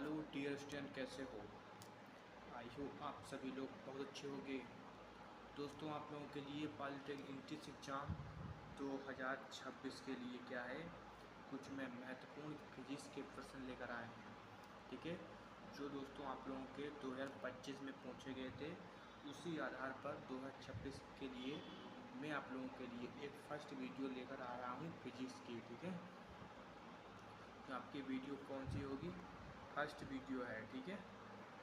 Hello dear student, कैसे हो? I hope आप सभी लोग बहुत अच्छे होंगे। दोस्तों, आप लोगों के लिए पॉलिटेक्निक एंट्रेंस एग्ज़ाम 2026 के लिए क्या है, कुछ में महत्वपूर्ण फिजिक्स के प्रश्न लेकर आए हैं। ठीक है, जो दोस्तों आप लोगों के 2025 में पूछे गए थे, उसी आधार पर 2026 के लिए मैं आप लोगों के लिए एक फर्स्ट वीडियो लेकर आ रहा हूँ फिजिक्स की। ठीक है, तो आपकी वीडियो कौन सी होगी? फर्स्ट वीडियो है। ठीक है,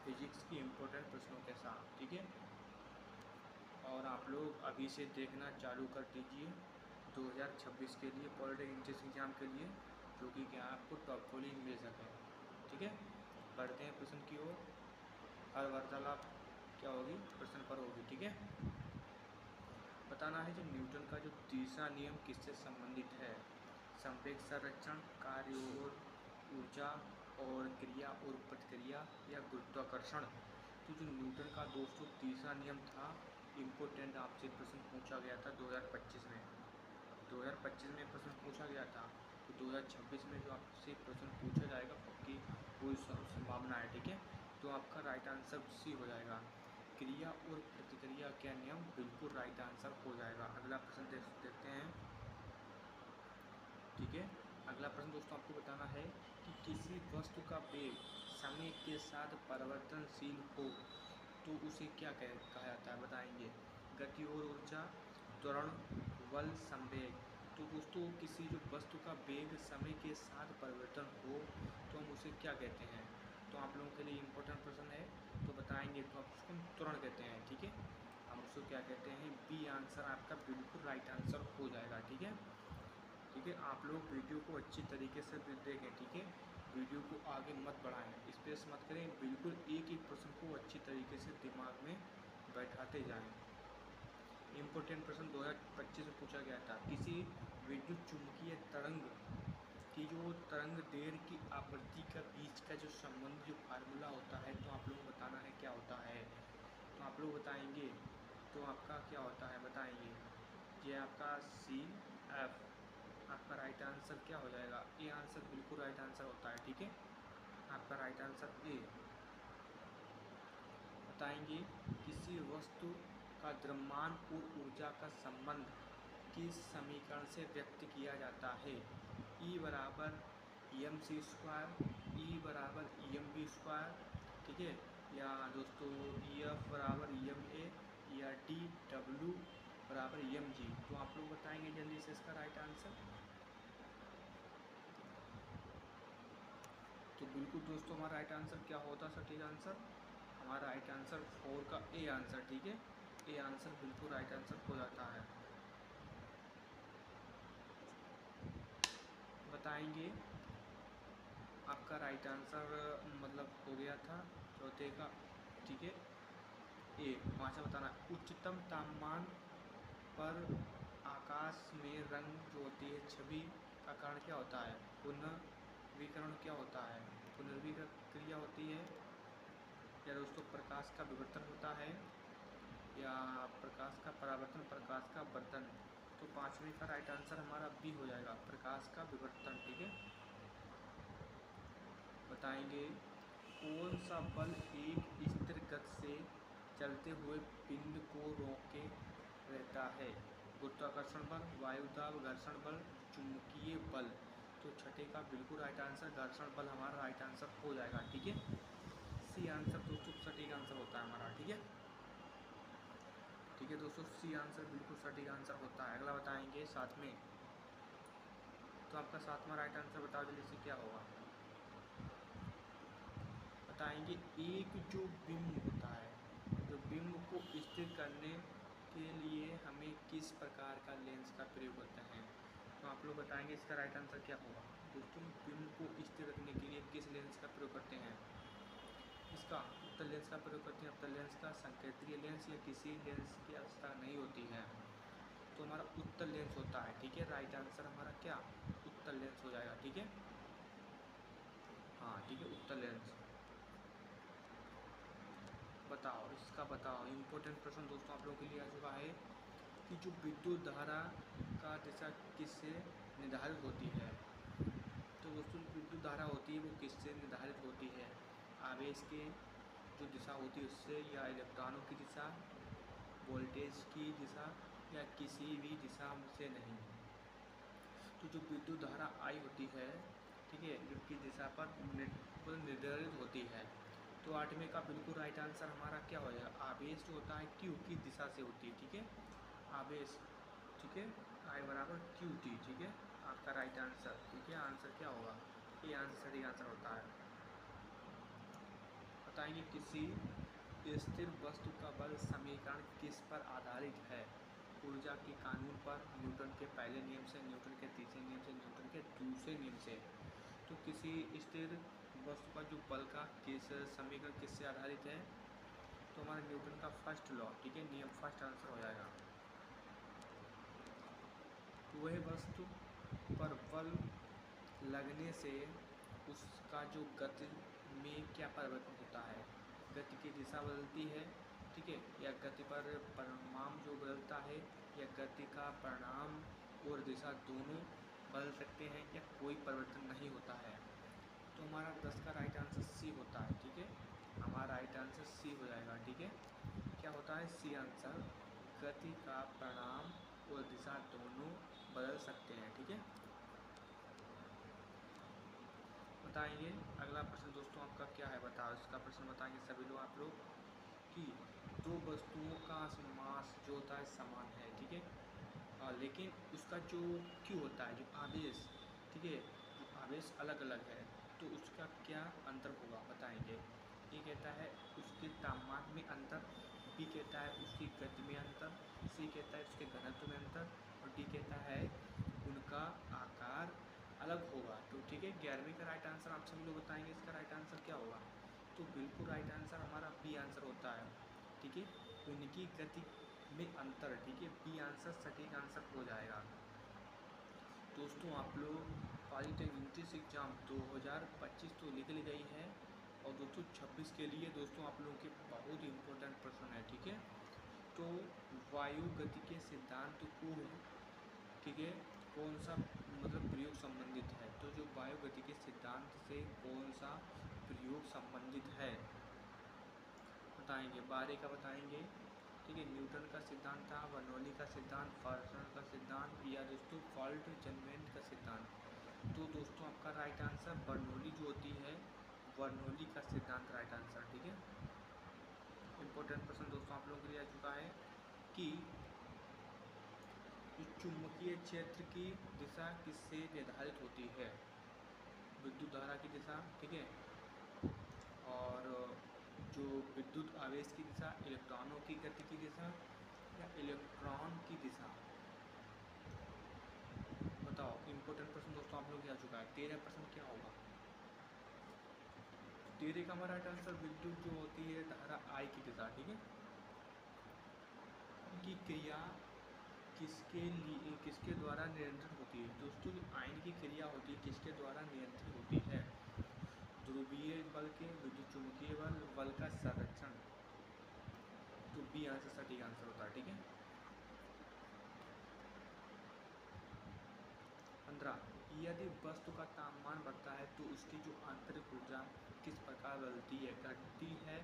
फिजिक्स की इम्पोर्टेंट प्रश्नों के साथ। ठीक है, और आप लोग अभी से देखना चालू कर दीजिए 2026 के लिए पॉलिटेक्निक एंट्रेंस एग्ज़ाम के लिए, जो कि क्या आपको टॉप कॉलेज मिल सके। ठीक है, बढ़ते हैं प्रश्न की ओर। हर वार्तालाप क्या होगी? प्रश्न पर होगी। ठीक है, बताना है जो न्यूटन का जो तीसरा नियम किससे संबंधित है। संवेग संरक्षण, कार्य और ऊर्जा, और क्रिया और प्रतिक्रिया, या गुरुत्वाकर्षण। तो जो न्यूटन का दोस्तों तीसरा नियम था, इम्पोर्टेंट आपसे प्रश्न पूछा गया था 2025 में। 2025 में प्रश्न पूछा गया था, तो 2026 में जो आपसे प्रश्न पूछा जाएगा पक्की पूरी संभावना है। ठीक है, तो आपका राइट आंसर सी हो जाएगा। क्रिया और प्रतिक्रिया का नियम बिल्कुल राइट आंसर हो जाएगा। अगला प्रश्न देखते हैं। ठीक है, अगला प्रश्न दोस्तों आपको बताना है कि किसी वस्तु का वेग समय के साथ परिवर्तनशील हो तो उसे क्या कहा जाता है, बताएंगे। गति और ऊर्जा, त्वरण, बल, संवेग। तो दोस्तों किसी जो वस्तु का वेग समय के साथ परिवर्तन हो तो हम उसे क्या कहते हैं? तो आप लोगों के लिए इम्पोर्टेंट प्रश्न है, तो बताएंगे। तो आप उसको हम त्वरण कहते हैं। ठीक है, हम उसको क्या कहते हैं? बी आंसर आपका बिल्कुल राइट आंसर हो जाएगा। ठीक है, ठीक है, आप लोग वीडियो को अच्छी तरीके से देखें। ठीक है, वीडियो को आगे मत बढ़ाएं, स्पेस मत करें, बिल्कुल एक एक प्रश्न को अच्छी तरीके से दिमाग में बैठाते जाएं। इम्पोर्टेंट प्रश्न 2025 में पूछा गया था, किसी विद्युत चुम्बकीय तरंग की जो तरंग दैर्घ्य की आवृत्ति का बीच का जो संबंध जो फार्मूला होता है, तो आप लोगों को बताना है क्या होता है। तो आप लोग बताएंगे, तो आपका क्या होता है बताएंगे। ये आपका सी एफ, आपका राइट आंसर क्या हो जाएगा? ए आंसर बिल्कुल राइट आंसर होता है। ठीक है, आपका राइट आंसर ए। बताएंगे किसी वस्तु का द्रव्यमान और ऊर्जा का संबंध किस समीकरण से व्यक्त किया जाता है। ई बराबर एम सी स्क्वायर, ई बराबर एम बी स्क्वायर। ठीक है, या दोस्तों ई एफ बराबर एम ए, या डी डब्ल्यू बराबर एम जी। तो आप लोग बताएंगे जल्दी से इसका राइट आंसर। तो बिल्कुल दोस्तों हमारा राइट आंसर क्या होता है? सटीक आंसर हमारा राइट आंसर 4 का ए आंसर। ठीक है, ए आंसर बिल्कुल राइट आंसर हो जाता है। बताएंगे आपका राइट आंसर मतलब हो गया था चौथे का। ठीक है, ए। पाँचवा बताना, उच्चतम तापमान पर आकाश में रंग जो होती है छवि का कारण क्या होता है? पुनर्विकरण क्या होता है? पुनर्विकरण क्रिया होती है, या दोस्तों प्रकाश का विवर्तन होता है, या प्रकाश का परावर्तन, प्रकाश का वर्धन। तो पाँचवें का राइट आंसर हमारा बी हो जाएगा, प्रकाश का विवर्तन। ठीक है, बताएंगे कौन सा बल एक स्थिर गति से चलते हुए पिंड को रोके रहता है। गुरुत्वाकर्षण बल, वायुदाब, घर्षण बल, चुंबकीय बल। तो छठे का बिल्कुल राइट आंसर घर्षण बल हमारा राइट आंसर हो जाएगा। ठीक है, सी आंसर दोस्तों सटीक आंसर होता है हमारा। ठीक है, ठीक है दोस्तों, सी आंसर बिल्कुल सटीक आंसर होता है। अगला बताएंगे साथ में। तो आपका सातवां राइट आंसर बताओ जल्दी से क्या होगा। बताएंगे एक जो बिंब होता है, जो बिंब को स्थिर करने के लिए हमें किस प्रकार का लेंस का प्रयोग करते हैं। तो आप लोग बताएंगे इसका राइट आंसर क्या होगा। दोस्तों बिंब को स्थिर रखने के लिए किस लेंस का प्रयोग करते हैं? इसका उत्तल लेंस का प्रयोग करते हैं। उत्तल लेंस का, संकेंद्रीय लेंस, या किसी लेंस की आवश्यकता नहीं होती है। तो हमारा उत्तल लेंस होता है। ठीक है, राइट आंसर हमारा क्या उत्तल लेंस हो जाएगा। ठीक है, हाँ ठीक है, उत्तल लेंस। बताओ इसका, बताओ इम्पोर्टेंट प्रश्न दोस्तों आप लोगों के लिए आ चुका है कि जो विद्युत धारा का दिशा किससे निर्धारित होती है। तो दोस्तों विद्युत धारा होती है वो किससे निर्धारित होती है? आवेश के जो दिशा होती है उससे, या इलेक्ट्रॉनों की दिशा, वोल्टेज की दिशा, या किसी भी दिशा से नहीं। तो जो विद्युत धारा आई होती है, ठीक है, जिसकी दिशा पर निर्धारित होती है। तो 8वें का बिल्कुल राइट आंसर हमारा क्या हो जाएगा, आवेश जो होता है क्यू की दिशा से होती है, ठीक है, आवेश, ठीक है, आई बराबर क्यू टी, ठीक है, आपका राइट आंसर, ठीक है, आंसर क्या होगा, ये आंसर सही आंसर होता है। बताएंगे किसी स्थिर वस्तु का बल समीकरण किस पर आधारित है, ऊर्जा के कानून पर, न्यूटन के पहले नियम से, न्यूटन के तीसरे नियम से, न्यूटन के दूसरे नियम से। तो किसी स्थिर वस्तु का जो बल का किस समीकरण किससे आधारित है, तो हमारे न्यूटन का फर्स्ट लॉ, ठीक है, नियम, फर्स्ट आंसर हो जाएगा। वह वस्तु पर बल लगने से उसका जो गति में क्या परिवर्तन होता है, गति की दिशा बदलती है, ठीक है, या गति पर परिमाण जो बदलता है, या गति का परिणाम और दिशा दोनों बदल सकते हैं, या कोई परिवर्तन नहीं होता है। तो हमारा 10 का राइट आंसर सी होता है, ठीक है, हमारा राइट आंसर सी हो जाएगा, ठीक है, क्या होता है सी आंसर, गति का परिणाम और दिशा दोनों बदल सकते हैं, ठीक है। बताएंगे अगला प्रश्न दोस्तों आपका क्या है, बताओ इसका प्रश्न बताएंगे सभी लोग आप लोग कि दो वस्तुओं का मास जो होता है समान है, ठीक है, लेकिन उसका जो क्यू होता है, जो आवेश, ठीक है, जो आवेश अलग अलग है, तो उसका क्या अंतर होगा, बताएंगे। ए कहता है उसके तापमान में अंतर, बी कहता है उसकी गति में अंतर, सी कहता है उसके घनत्व में अंतर, और डी कहता है उनका आकार अलग होगा। तो ठीक है, 11वीं का राइट आंसर आप सभी लोग बताएंगे इसका राइट आंसर क्या होगा। तो बिल्कुल राइट आंसर हमारा बी आंसर होता है, ठीक है, उनकी गति में अंतर, ठीक है, बी आंसर सटीक आंसर हो जाएगा। दोस्तों आप लोग पॉलिटेक्निक एंट्रेंस एग्ज़ाम 2025 तो निकल गई है, और दोस्तों 26 के लिए दोस्तों आप लोगों के बहुत इंपॉर्टेंट प्रश्न है, ठीक है। तो वायु गति के सिद्धांत को, ठीक है, कौन सा मतलब प्रयोग संबंधित है, तो जो वायु गति के सिद्धांत से कौन सा प्रयोग संबंधित है बताएंगे, 12 का बताएंगे, ठीक है, न्यूटन का सिद्धांत था, बर्नौली का सिद्धांत, फर्सनर का सिद्धांत, या दोस्तों फॉल्ट जनमेंट का सिद्धांत। तो दोस्तों आपका राइट आंसर बर्नौली जो होती है, बर्नौली का सिद्धांत राइट आंसर, ठीक है। इंपॉर्टेंट प्रश्न दोस्तों आप लोगों के लिए आ चुका है कि चुंबकीय क्षेत्र की दिशा किससे निर्धारित होती है, विद्युत धारा की दिशा, ठीक है, और जो विद्युत आवेश की दिशा, इलेक्ट्रॉनों की गति की दिशा, या इलेक्ट्रॉन की दिशा, बताओ। इंपॉर्टेंट प्रश्न दोस्तों आप लोग आ चुका है। 13 प्रश्न क्या होगा, 13 का हमारा राइट आंसर विद्युत जो होती है धारा आई की दिशा, ठीक है, की क्रिया किसके द्वारा नियंत्रित होती है। दोस्तों जो आयन की क्रिया होती है किसके द्वारा नियंत्रित होती है, ध्रुवीय बल के, विद्युत चुंबकीय बल का संरक्षण। तो बी आंसर सटीक आंसर होता है, ठीक है। 15, यदि वस्तु का तापमान बढ़ता है तो उसकी जो आंतरिक ऊर्जा किस प्रकार बदलती है, घटती है,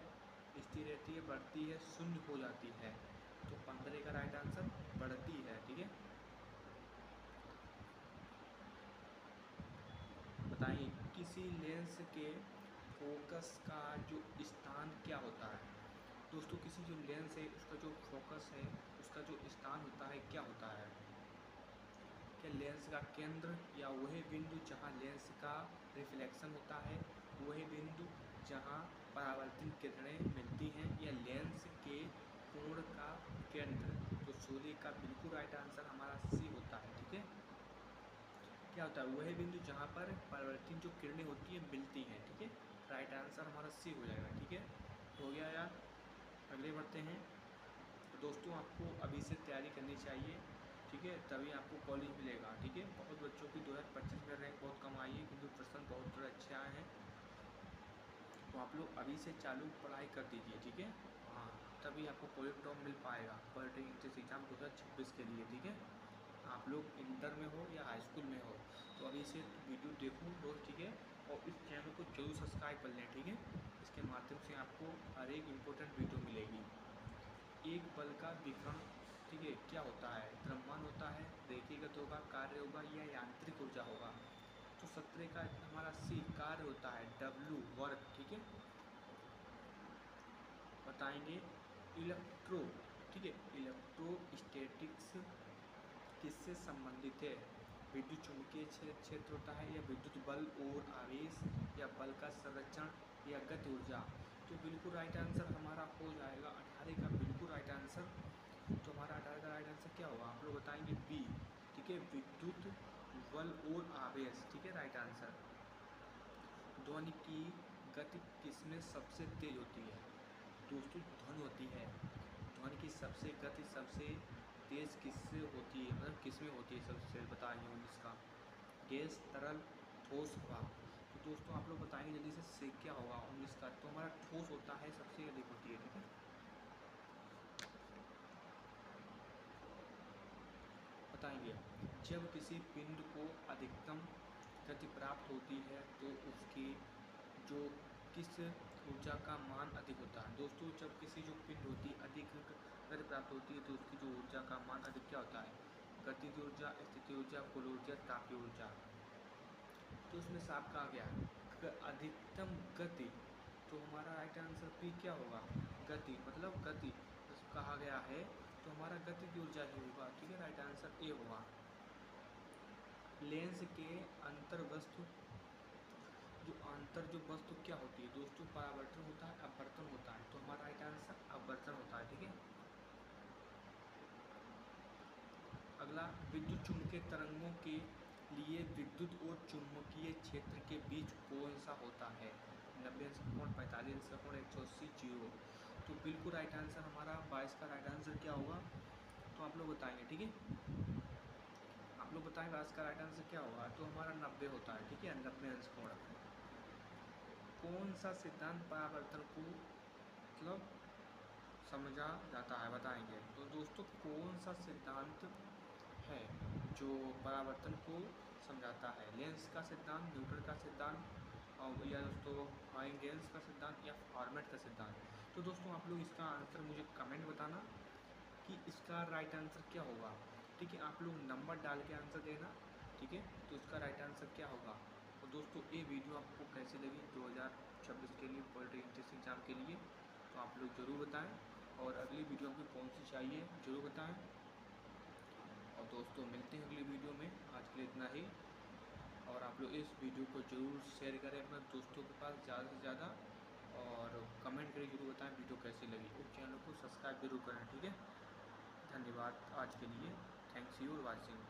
स्थिर रहती है, बढ़ती है, शून्य हो जाती है। तो 15 का राइट आंसर बढ़ती है, ठीक है। बताइए किसी लेंस के फोकस का जो स्थान क्या होता है। दोस्तों किसी जो लेंस है उसका जो फोकस है, उसका जो स्थान होता है क्या होता है, क्या लेंस का केंद्र, या वही बिंदु जहां लेंस का रिफ्लेक्शन होता है, वही बिंदु जहां परावर्तित किरणें मिलती हैं, या लेंस के कोण का केंद्र। तो सूर्य का बिल्कुल राइट आंसर हमारा सी होता है, ठीक है। क्या होता है, वही बिंदु जहाँ पर परावर्तित जो किरणें होती हैं मिलती हैं, ठीक है, राइट आंसर हमारा सी हो जाएगा, ठीक है। हो गया यार, अगले बढ़ते हैं। तो दोस्तों आपको अभी से तैयारी करनी चाहिए, ठीक है, तभी आपको कॉलेज मिलेगा, ठीक है। बहुत बच्चों की 2025 में रैंक बहुत कम आई है, किंतु प्रश्न बहुत थोड़े अच्छे आए हैं। तो आप लोग अभी से चालू पढ़ाई कर दीजिए, ठीक है, हाँ, तभी आपको कॉलेज टॉप मिल पाएगा पॉलिटेक्निक एंट्रेंस एग्ज़ाम 2026 के लिए, ठीक है। आप लोग इंटर में हो या हाई स्कूल में हो, तो अभी से वीडियो देखो रोज़, ठीक है, और इस चैनल को जरूर सब्सक्राइब कर लें, ठीक है। इसके माध्यम से आपको हर एक इम्पोर्टेंट वीडियो मिलेगी। एक बल का विकर्ण, ठीक है, क्या होता है? द्रव्यमान होता है, रेखीगत होगा, कार्य होगा या यांत्रिक ऊर्जा होगा। तो 17 का हमारा सी कार्य होता है, डब्ल्यू वर्क, ठीक है। बताएंगे इलेक्ट्रो, ठीक है, इलेक्ट्रोस्टैटिक्स किससे संबंधित है? विद्युत चुंबकीय क्षेत्र होता है या विद्युत बल और आवेश या बल का संरक्षण या गति ऊर्जा। तो बिल्कुल राइट आंसर हमारा हो जाएगा 18 का बिल्कुल राइट आंसर। तो हमारा 18 का राइट आंसर क्या होगा? आप लोग बताएंगे बी, ठीक है, विद्युत बल और आवेश, ठीक है, राइट आंसर। ध्वनि की गति किसमें सबसे तेज होती है? दोस्तों ध्वनि होती है, ध्वनि की सबसे गति सबसे तेज किससे होती है, मतलब किसमें होती है सबसे तेज? बताइए 19 का। गैस, तरल, ठोस, हवा। तो दोस्तों आप लोग बताएंगे जल्दी से क्या होगा 19 का। तो हमारा ठोस होता है, सबसे अधिक होती है, ठीक है। बताएंगे जब किसी पिंड को अधिकतम गति प्राप्त होती है तो उसकी जो किस ऊर्जा का मान अधिक होता है? दोस्तों जब किसी जो पिंड होती है अधिक गति प्राप्त होती है तो उसकी जो ऊर्जा का मान अधिक क्या होता है? गतिज ऊर्जा, स्थिति ऊर्जा, कुल ऊर्जा, तापीय ऊर्जा। तो उसमें साफ कहा गया अधिकतम गति। तो हमारा राइट आंसर पी क्या होगा? गति, मतलब गति कहा गया है तो हमारा गतिज ऊर्जा ही होगा, ठीक है, राइट आंसर ए होगा। लेंस के अंतर वस्तु, जो वस्तु क्या होती है? दोस्तों परावर्तन होता है, अपवर्तन होता है। तो हमारा राइट आंसर अपवर्तन होता है, ठीक है। अगला, विद्युत चुम्बकीय तरंगों के लिए विद्युत और चुम्बकीय क्षेत्र के बीच कौन सा होता है? 90 का कोण, 45 का कोण, 180, 0। तो बिल्कुल राइट आंसर हमारा 22 का राइट आंसर क्या होगा? तो आप लोग बताएंगे, ठीक है, आप लोग बताएं 22 का राइट आंसर क्या होगा? तो हमारा 90 होता है, ठीक है, 90 अंश कोण। कौन सा सिद्धांत परावर्तन को मतलब समझा जाता है? बताएंगे। तो दोस्तों कौन सा सिद्धांत है जो परावर्तन को समझाता है? लेंस का सिद्धांत, न्यूटन का सिद्धांत, और या दोस्तों हाइगेंस का सिद्धांत या फॉर्मेट का सिद्धांत। तो दोस्तों आप लोग इसका आंसर मुझे कमेंट बताना कि इसका राइट आंसर क्या होगा, ठीक है। आप लोग नंबर डाल के आंसर देना, ठीक है। तो इसका राइट आंसर क्या होगा? तो दोस्तों ये वीडियो आपको कैसी लगी 2026 के लिए पॉलिटिकल एंट्रेंस एग्ज़ाम के लिए? तो आप लोग ज़रूर बताएं, और अगली वीडियो आपको कौन सी चाहिए ज़रूर बताएं। और दोस्तों मिलते हैं अगली वीडियो में, आज के लिए इतना ही। और आप लोग इस वीडियो को ज़रूर शेयर करें अपने दोस्तों के पास ज़्यादा से ज़्यादा, और कमेंट करके ज़रूर बताएं वीडियो कैसी लगी, और चैनल को सब्सक्राइब जरूर करें, ठीक है। धन्यवाद आज के लिए, थैंक्स यू फॉर वॉचिंग।